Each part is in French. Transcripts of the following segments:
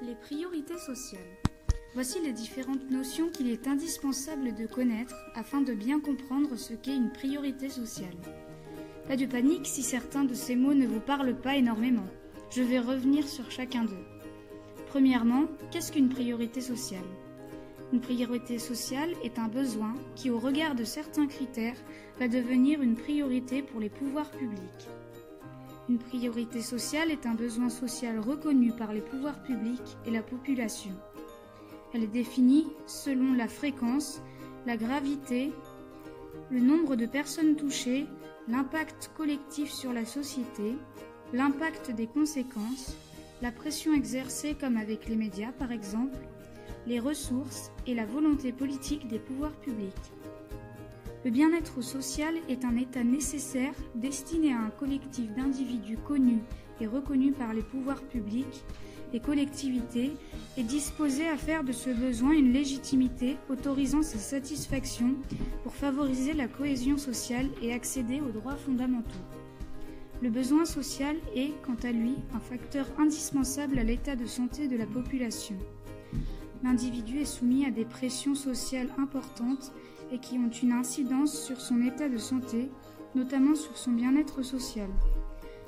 Les priorités sociales. Voici les différentes notions qu'il est indispensable de connaître afin de bien comprendre ce qu'est une priorité sociale. Pas de panique si certains de ces mots ne vous parlent pas énormément. Je vais revenir sur chacun d'eux. Premièrement, qu'est-ce qu'une priorité sociale ? Une priorité sociale est un besoin qui, au regard de certains critères, va devenir une priorité pour les pouvoirs publics. Une priorité sociale est un besoin social reconnu par les pouvoirs publics et la population. Elle est définie selon la fréquence, la gravité, le nombre de personnes touchées, l'impact collectif sur la société, l'impact des conséquences, la pression exercée comme avec les médias par exemple, les ressources et la volonté politique des pouvoirs publics. Le bien-être social est un état nécessaire destiné à un collectif d'individus connus et reconnus par les pouvoirs publics, les collectivités, et disposé à faire de ce besoin une légitimité autorisant sa satisfaction pour favoriser la cohésion sociale et accéder aux droits fondamentaux. Le besoin social est, quant à lui, un facteur indispensable à l'état de santé de la population. L'individu est soumis à des pressions sociales importantes et qui ont une incidence sur son état de santé, notamment sur son bien-être social.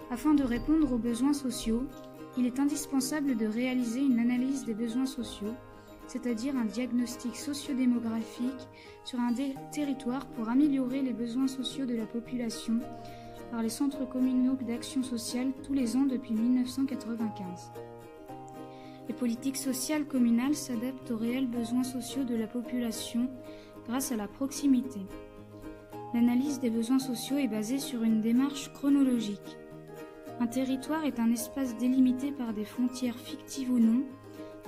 Afin de répondre aux besoins sociaux, il est indispensable de réaliser une analyse des besoins sociaux, c'est-à-dire un diagnostic sociodémographique sur un territoire pour améliorer les besoins sociaux de la population par les centres communaux d'action sociale tous les ans depuis 1995. Les politiques sociales communales s'adaptent aux réels besoins sociaux de la population grâce à la proximité. L'analyse des besoins sociaux est basée sur une démarche chronologique. Un territoire est un espace délimité par des frontières fictives ou non,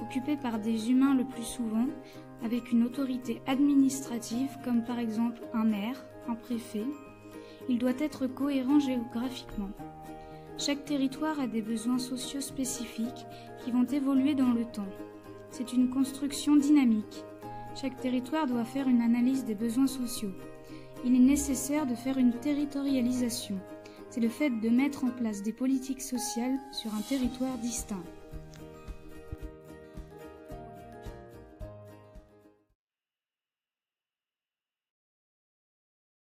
occupé par des humains le plus souvent, avec une autorité administrative comme par exemple un maire, un préfet. Il doit être cohérent géographiquement. Chaque territoire a des besoins sociaux spécifiques qui vont évoluer dans le temps. C'est une construction dynamique. Chaque territoire doit faire une analyse des besoins sociaux. Il est nécessaire de faire une territorialisation. C'est le fait de mettre en place des politiques sociales sur un territoire distinct.